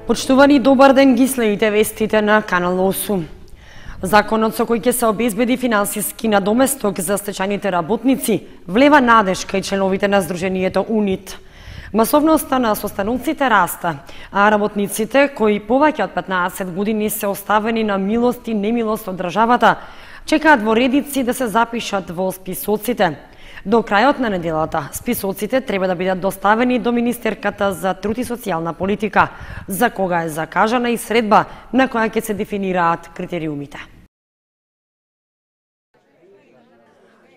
Почтувани, добар ден, ги следите вестите на Канал 8. Законот со кој ќе се обезбеди финансиски надоместок за стечајните работници влева надеж кај членовите на Сдруженијето УНИТ. Масовноста на состаноците раста, а работниците кои повеќе од 15 години се оставени на милост и немилост од државата чекаат во редици да се запишат во списоците. До крајот на неделата, списоците треба да бидат доставени до Министерката за труд и социјална политика, за кога е закажана и средба на која ќе се дефинираат критериумите.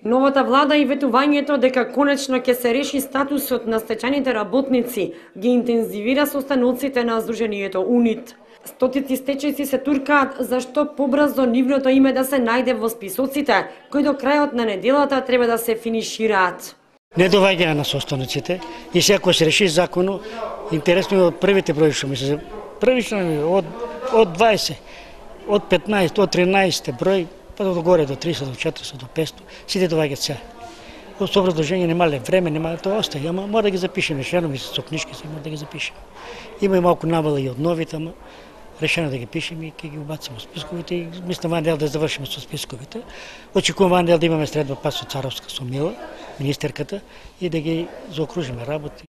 Новата влада и ветувањето дека конечно ќе се реши статусот на стечајните работници ги интензивира состаноците на Сдруженијето УНИТ. Стотици стечајци се туркаат зашто побрзо нивното име да се најде во списоците, кои до крајот на неделата треба да се финишираат. Недоваѓање на состаноците и секој се реши закону, интересно е од првите брои што ми се првично од 20, од 15, од 13 број, па до горе до 30, до 400, до 500, сите доваѓаат сега. Од образложение немале време, нема тоа остаje, ама мора да ги запишеме, шенови со книжки се мора да ги запишеме. Има и малку навала и од новите, ама решено да ги пишеме и ќе ги убациме во списковите и мислам ван дел да завршиме со списковите. Очекувам ван дел да имаме средба па со Царовска, со Мила, министерката, и да ги заокружиме работи.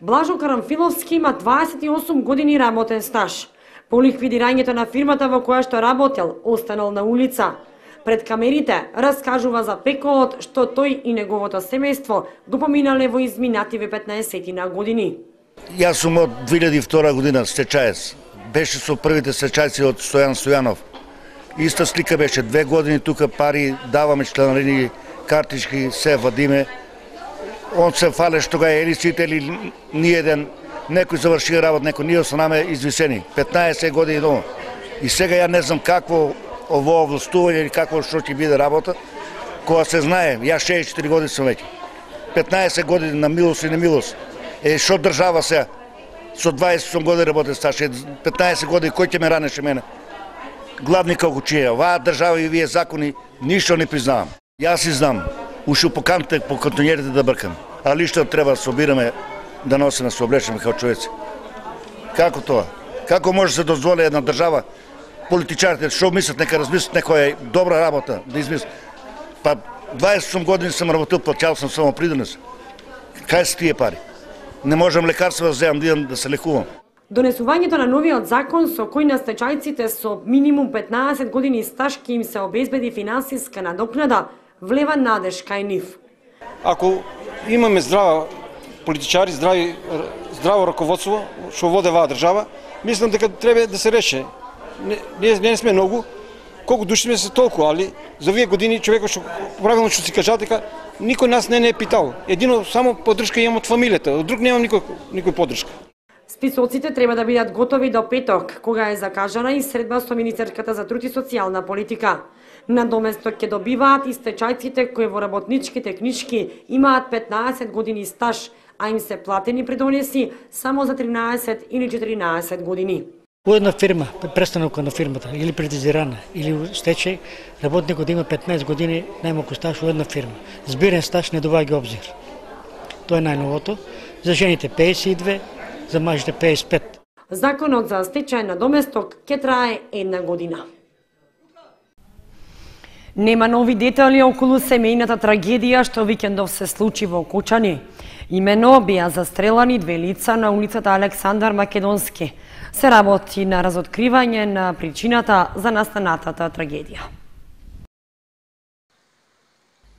Блажо Карамфиловски има 28 години работен стаж. По ликвидирањето на фирмата во која што работел, останал на улица. Пред камерите раскажува за пеколот што тој и неговото семејство го поминале во изминативе 15 на години. Јас сум од 2002 година стечаец. Беше со првите стечајци од Стојан Стојанов. Иста слика беше 2 години тука пари даваме членарини, картички, се вадиме. Он се фале што га е сите или ниеден, некој заврши работа, некој ние останаме извисени. 15 години дома. И сега ја не знам какво ово властување или какво што ќе биде работа, кога се знае, јас 64 години сум веќе. 15 години на милост и немилост. Што држава се? Со 28 години работен стаж, 15 години кој ќе ме ранеше мене? Главни како чија, оваа држава и вие закони ништо не признавам. Јас си знам, уши по кантонерите да бркам, а лишто треба да собираме да носиме, се облечеме како човеци. Како тоа? Како може да се дозволи една држава, политичарите што мислат, нека размислат некоја добра работа да измислат. Па 28 години сум работил, платил сум само придонес. Кај се тие пари? Не можам лекарства да земам да идам да се лекувам. Донесувањето на новиот закон со кој на стечајците со минимум 15 години стаж ќе им се обезбеди финансиска надокнада влева надеж кај нив. Ако имаме здраво политичари, здраво раководство што воде оваа држава, мислам дека треба да се реши. Не сме многу, колку души сме се толку, али за овие години човекот што правилно што си кажа дека никој нас не е питал. Едино само поддршка имам од фамилијата, од друг немам никој поддршка. Списоците треба да бидат готови до петок, кога е закажана и средба со Министерката за труд и социјална политика. Надоместок ќе добиваат и стечајците кои во работничките книжки имаат 15 години стаж, а им се платени придонеси само за 13 или 14 години. Во една фирма, престановка на фирмата, или притизирана, или стечај, работникот има 15 години најмалку стаж во една фирма. Збирен стаж не доваѓа обзир. Тоа е најновото. За жените 52, за мажите 55. Законот за стечај на доместок ќе трае 1 година. Нема нови детали околу семејната трагедија што викендов се случи во Кочани. Имено беа застрелани 2 лица на улицата Александар Македонски. Се работи на разоткривање на причината за настанатата трагедија.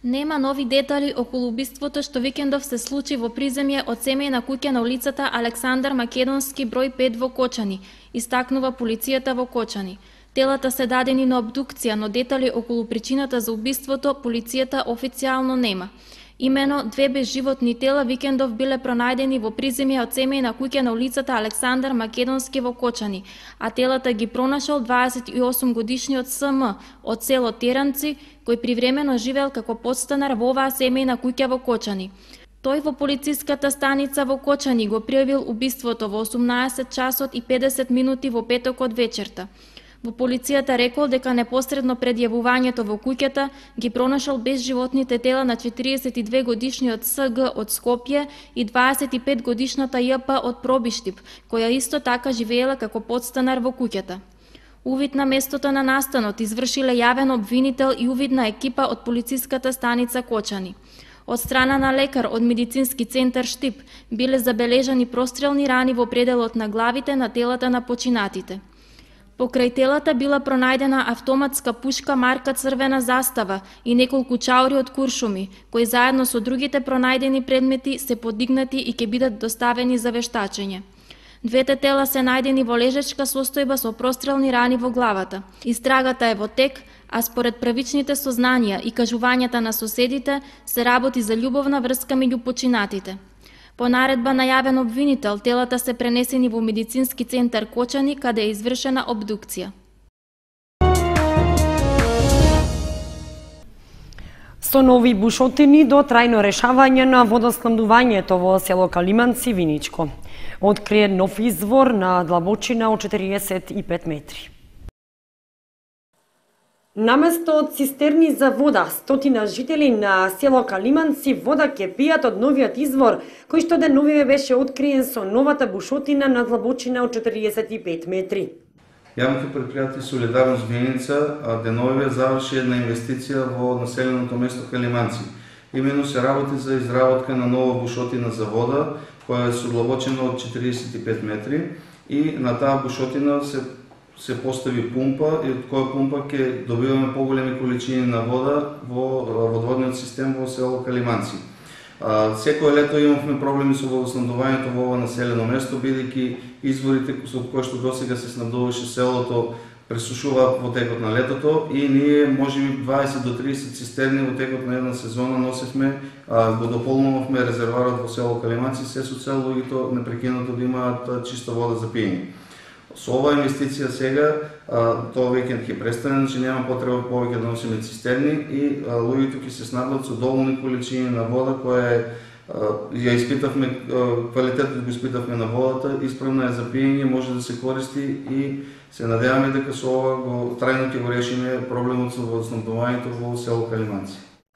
Нема нови детали околу убиството што викендов се случи во приземје од семејна куќа на улицата Александар Македонски број 5 во Кочани, истакнува полицијата во Кочани. Телата се дадени на обдукција, но детали околу причината за убиството полицијата официјално нема. Имено 2 безживотни тела викендов биле пронајдени во приземје од семејна куќа на улицата Александар Македонски во Кочани, а телата ги пронашол 28 годишниот СМ од село Теранци, кој привремено живеел како подстанар во оваа семејна куќа во Кочани. Тој во полициската станица во Кочани го пријавил убиството во 18 часот и 50 минути во петокот вечерта. Во полицијата рекол дека непосредно пред јавувањето во куќата ги пронашол безживотните тела на 42 годишниот СГ од Скопје и 25 годишната ЈП од Пробиштип, која исто така живеела како подстанар во куќата. Увид на местото на настанот извршиле јавен обвинител и увидна екипа од полициската станица Кочани. Од страна на лекар од медицински центар Штип биле забележани прострелни рани во пределот на главите на телата на починатите. Покрај телата била пронајдена автоматска пушка марка Црвена застава и неколку чаури од куршуми, кои заедно со другите пронајдени предмети се подигнати и ќе бидат доставени за вештачење. Двете тела се најдени во лежечка состојба со прострелни рани во главата. Истрагата е во тек, а според правичните сознанија и кажувањата на соседите се работи за љубовна врска меѓу починатите. По наредба на јавен обвинител, телата се пренесени во медицински центар Кочани, каде е извршена обдукција. Со нови бушотини до трајно решавање на водоснабдувањето во село Калиманци, Виничко. Открие нов извор на длабочина од 45 метри. Наместо од цистерни за вода, стотина жители на село Калиманци вода ќе пијат од новиот извор, кој што деновиве беше откриен со новата бушотина на длабочина од 45 метри. Јавното предпријатие Солидарност Виница деновиве заврши една инвестиција во населеното место Калиманци. Имено се работи за изработка на нова бушотина за вода, која е со длабочина од 45 метри и на таа бушотина се постави пумпа и од која пумпа ќе добиваме поголеми количини на вода во водоводниот систем во село Калиманци. Секој лето имавме проблеми со водоснабдувањето во ова населено место, бидејќи изворите со кои што досега се снабдуваше селото пресушуваат во текот на летото и ние можеби 20 до 30 цистерни во текот на една сезона носевме, го дополнувавме резерварот во село Калиманци, се со цел луѓето непрекинато да имаат чиста вода за пиење. Со оваа инвестиција сега, тоа веќе ќе престане, значи нема потреба повеќе да носиме цистерни и луѓето ќе се снабдат со доволни количини на вода која ја испитавме, квалитетот го испитавме на водата, исправна е за пиење, може да се користи и се надеваме дека со ова трајно ќе го решиме проблемот со водоснабдувањето во село Калиманци.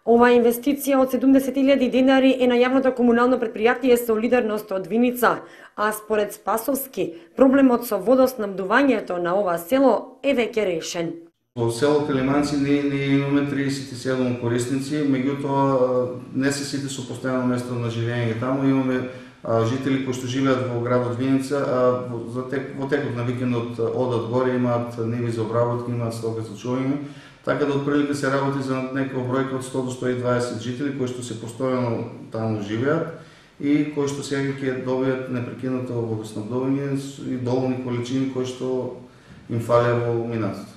Оваа инвестиција од 70.000 денари е на јавното комунално предпријатие Солидарност од Виница, а според Спасовски, проблемот со водоснабдувањето на ова село е веќе решен. Во село Калиманци ние имаме 37 корисници, меѓутоа не се сите со постојано место на живење таму, имаме жители кои што живеат во градот Виница, а во текот на викендот одат горе, имаат ниви за обработка, имаат стока за чување. Така да отприлика се работи за некоја бројка од 100 до 120 жители кои што се постојано таму живеат и кои што сега ќе добијат непрекинато водоснабдување и доволни количини кои што им фалеа во минатото.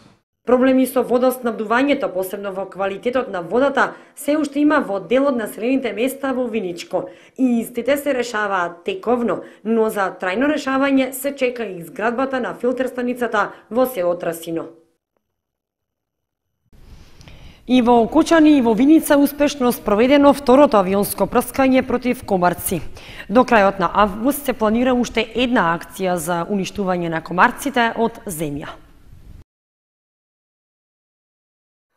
Проблеми со водоснабдувањето, посебно во квалитетот на водата, се уште има во дел од населените места во Виничко и истите се решаваат тековно, но за трајно решавање се чека и изградбата на филтерстаницата во село Трасино. И во Кочани и во Виница успешно спроведено второто авионско прскање против комарци. До крајот на август се планира уште една акција за уништување на комарците од земја.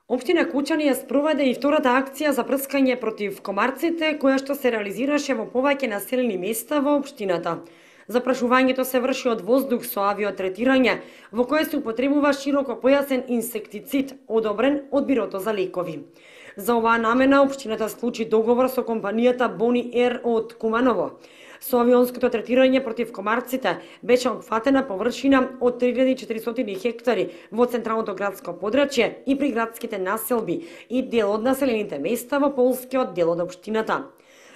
Општина Кочани ја спроведе и втората акција за прскање против комарците, која што се реализираше во повеќе населени места во општината. Запрашувањето се врши од воздух со авиотретирање, во кое се употребува широко појасен инсектицид, одобрен од Бирото за лекови. За оваа намена општината склучи договор со компанијата Бони Ер од Куманово. Со авионското третирање против комарците беше опфатена површина од 3400 хектари во централното градско подрачје и при градските населби и дел од населените места во полскиот дел од општината.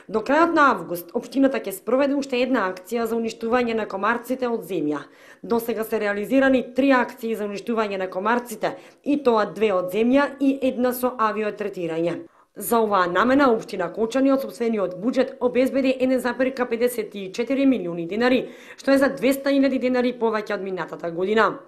До крајот на август, општината ќе спроведе уште една акција за уништување на комарците од земја. До сега се реализирани 3 акции за уништување на комарците, и тоа 2 од земја и една со авиотретирање. За оваа намена, општина Кочани од сопствениот буџет обезбеди 1,54 милиони денари, што е за 200.000 денари повеќе од минатата година.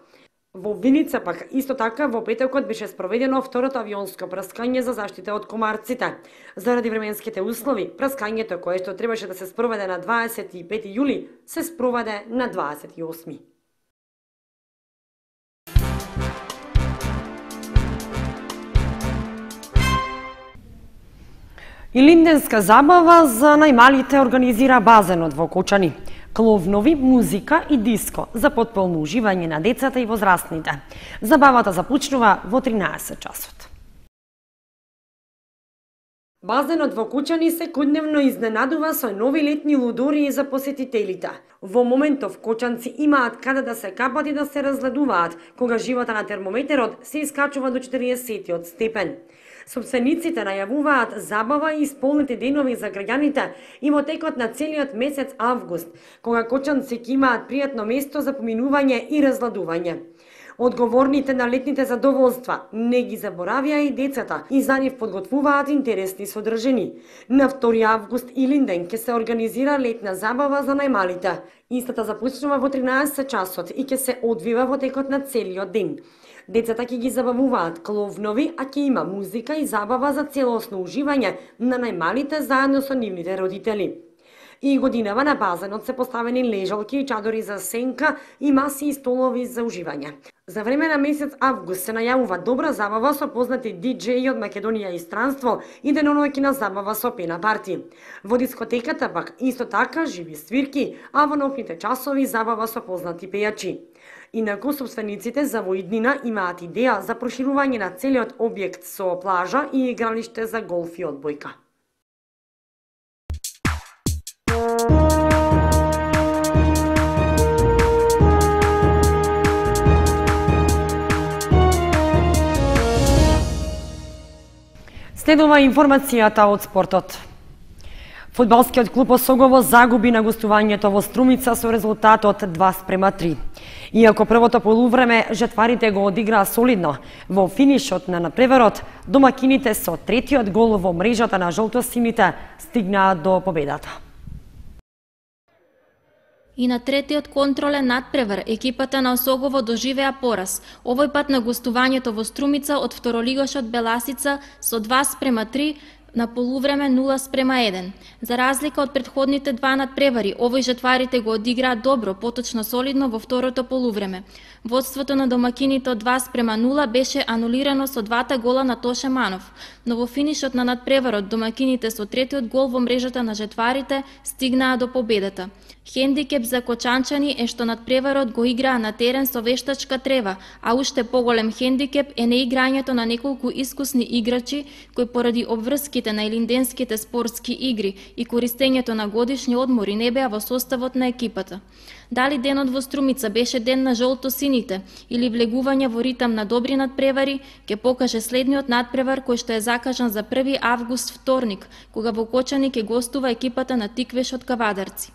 Во Виница пак исто така во петокот беше спроведено второто авионско прскање за заштита од комарците. Заради временските услови, прскањето кое што требаше да се спроведе на 25 јули, се спроведе на 28. Илинденска забава за најмалите организира базенот во Кочани. Кловнови, музика и диско за потполно уживање на децата и возрастните. Забавата започнува во 13 часот. Базенот во Кочани секојдневно изненадува со нови летни лудории за посетителите. Во моментов кочанци имаат каде да се капат и да се разгледуваат, кога живота на термометерот се искачува до 40 степен. Собствениците најавуваат забава и исполнети денови за граѓаните и во текот на целиот месец август, кога кочанци ќе имаат пријатно место за поминување и разгладување. Одговорните на летните задоволства не ги заборавија и децата и за нив подготвуваат интересни содржини. На 2 август Илинден ќе се организира летна забава за најмалите. Истата започнува во 13 часот и ќе се одвива во текот на целиот ден. Децата ќе ги забавуваат кловнови, а ќе има музика и забава за целосно уживање на најмалите заедно со нивните родители. И годинава на базенот се поставени лежалки и чадори за сенка и маси и столови за уживање. За време на месец август се најавува добра забава со познати диџеи од Македонија и странство и деноноќна забава со пена парти. Во дискотеката пак исто така живи свирки, а во ноќните часови забава со познати пејачи. Инаку собствениците за во иднина имаат идеја за проширување на целиот објект со плажа и игралиште за голф и одбојка. Следува информацијата од спортот. Фудбалскиот клуб Осогово загуби на гостувањето во Струмица со резултатот 2:3. Иако првото полувреме жетварите го одиграа солидно, во финишот на надпреварот домакините со третиот гол во мрежата на жолтосините стигнаа до победата. И на третиот контролен надпревар екипата на Осогово доживеа пораз, овој пат на гостувањето во Струмица од второлигашот Беласица со 2:3 на полувреме 0:1. За разлика од претходните два надпревари, овој жетварите го одиграа добро, поточно солидно во второто полувреме. Водството на домакините од 2:0 беше анулирано со двата гола на Тоше Манов, но во финишот на надпреварот домакините со третиот гол во мрежата на жетварите стигнаа до победата. Хендикеп за кочанчани е што надпреварот го играа на терен со вештачка трева, а уште поголем хендикеп е неиграњето на неколку искусни играчи кои поради обврските на илинденските спортски игри и користењето на годишни одмори не беа во составот на екипата. Дали денот во Струмица беше ден на жолто-сините или влегување во ритам на добри надпревари, ќе покаже следниот надпревар кој што е закажан за 1 август вторник, кога во Кочани ќе гостува екипата на Тиквеш од Кавадарци.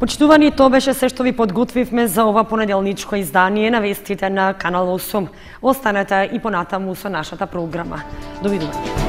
Почитувани, тоа беше се што ви подготвивме за ова понеделничко издание на вестите на Канал 8. Останете и понатаму со нашата програма. Довидување.